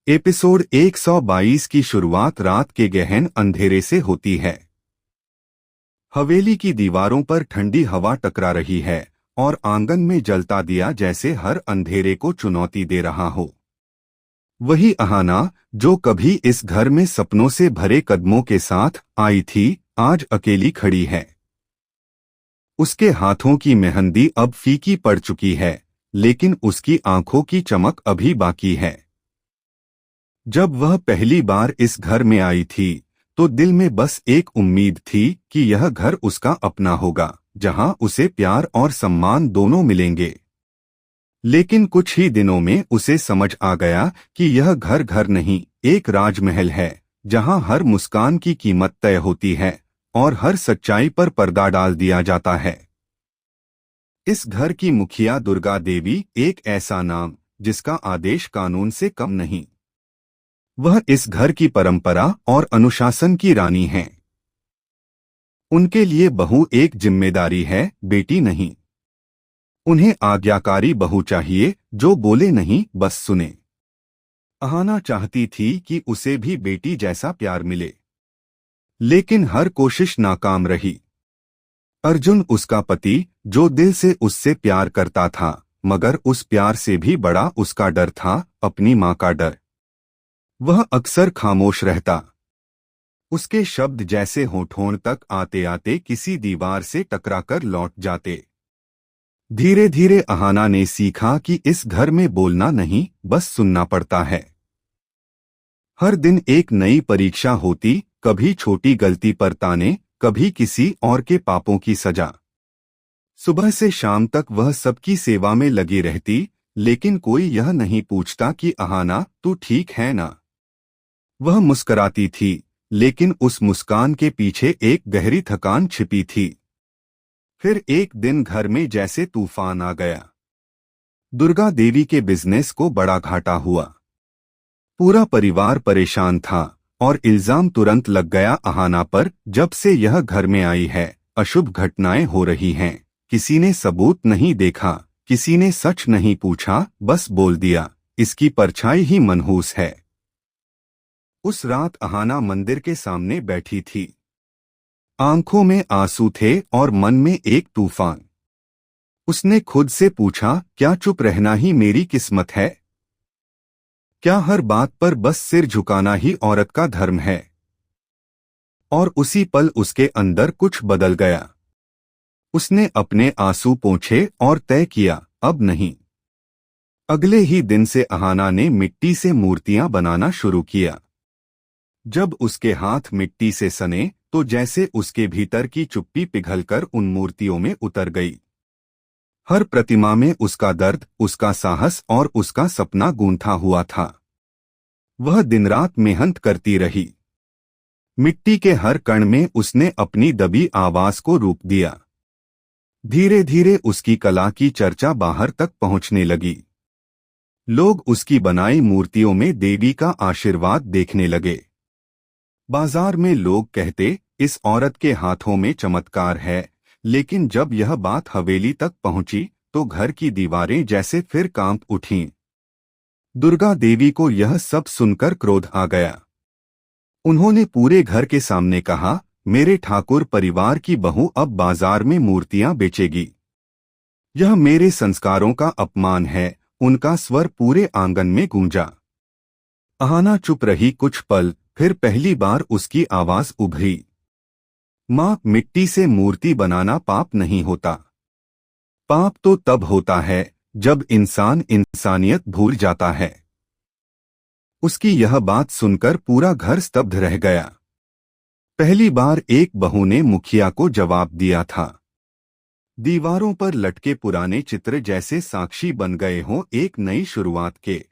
Episode 122 की शुरुआत रात के गहन अंधेरे से होती है। हवेली की दीवारों पर ठंडी हवा टकरा रही है और आंगन में जलता दिया जैसे हर अंधेरे को चुनौती दे रहा हो। वही अहाना जो कभी इस घर में सपनों से भरे कदमों के साथ आई थी, आज अकेली खड़ी है। उसके हाथों की मेहंदी अब फीकी पड़ चुकी है, लेकिन उसकी आंखों की चमक अभी बाकी है। जब वह पहली बार इस घर में आई थी तो दिल में बस एक उम्मीद थी कि यह घर उसका अपना होगा, जहां उसे प्यार और सम्मान दोनों मिलेंगे। लेकिन कुछ ही दिनों में उसे समझ आ गया कि यह घर घर नहीं, एक राजमहल है, जहां हर मुस्कान की कीमत तय होती है और हर सच्चाई पर पर्दा डाल दिया जाता है। इस घर की मुखिया दुर्गा देवी एक ऐसा नाम जिसका आदेश कानून से कम नहीं। वह इस घर की परंपरा और अनुशासन की रानी हैं। उनके लिए बहू एक जिम्मेदारी है, बेटी नहीं। उन्हें आज्ञाकारी बहू चाहिए जो बोले नहीं, बस सुने। अहाना चाहती थी कि उसे भी बेटी जैसा प्यार मिले, लेकिन हर कोशिश नाकाम रही। अर्जुन उसका पति, जो दिल से उससे प्यार करता था, मगर उस प्यार से भी बड़ा उसका डर था, अपनी मां का डर। वह अक्सर खामोश रहता। उसके शब्द जैसे होठों तक आते आते किसी दीवार से टकराकर लौट जाते। धीरे धीरे अहाना ने सीखा कि इस घर में बोलना नहीं, बस सुनना पड़ता है। हर दिन एक नई परीक्षा होती, कभी छोटी गलती पर ताने, कभी किसी और के पापों की सजा। सुबह से शाम तक वह सबकी सेवा में लगी रहती, लेकिन कोई यह नहीं पूछता कि अहाना, तू ठीक है ना? वह मुस्कराती थी, लेकिन उस मुस्कान के पीछे एक गहरी थकान छिपी थी। फिर एक दिन घर में जैसे तूफान आ गया। दुर्गा देवी के बिजनेस को बड़ा घाटा हुआ। पूरा परिवार परेशान था और इल्जाम तुरंत लग गया अहाना पर। जब से यह घर में आई है, अशुभ घटनाएं हो रही हैं। किसी ने सबूत नहीं देखा, किसी ने सच नहीं पूछा, बस बोल दिया, इसकी परछाई ही मनहूस है। उस रात अहाना मंदिर के सामने बैठी थी। आंखों में आंसू थे और मन में एक तूफान। उसने खुद से पूछा, क्या चुप रहना ही मेरी किस्मत है? क्या हर बात पर बस सिर झुकाना ही औरत का धर्म है? और उसी पल उसके अंदर कुछ बदल गया। उसने अपने आंसू पोंछे और तय किया, अब नहीं। अगले ही दिन से अहाना ने मिट्टी से मूर्तियां बनाना शुरू किया। जब उसके हाथ मिट्टी से सने तो जैसे उसके भीतर की चुप्पी पिघलकर उन मूर्तियों में उतर गई। हर प्रतिमा में उसका दर्द, उसका साहस और उसका सपना गूंथा हुआ था। वह दिन रात मेहनत करती रही। मिट्टी के हर कण में उसने अपनी दबी आवाज को रूप दिया। धीरे धीरे उसकी कला की चर्चा बाहर तक पहुंचने लगी। लोग उसकी बनाई मूर्तियों में देवी का आशीर्वाद देखने लगे। बाजार में लोग कहते, इस औरत के हाथों में चमत्कार है। लेकिन जब यह बात हवेली तक पहुंची तो घर की दीवारें जैसे फिर कांप उठीं। दुर्गा देवी को यह सब सुनकर क्रोध आ गया। उन्होंने पूरे घर के सामने कहा, मेरे ठाकुर परिवार की बहू अब बाजार में मूर्तियां बेचेगी। यह मेरे संस्कारों का अपमान है। उनका स्वर पूरे आंगन में गूंजा। अहाना चुप रही कुछ पल, फिर पहली बार उसकी आवाज उभरी, मां, मिट्टी से मूर्ति बनाना पाप नहीं होता। पाप तो तब होता है जब इंसान इंसानियत भूल जाता है। उसकी यह बात सुनकर पूरा घर स्तब्ध रह गया। पहली बार एक बहू ने मुखिया को जवाब दिया था। दीवारों पर लटके पुराने चित्र जैसे साक्षी बन गए हों एक नई शुरुआत के।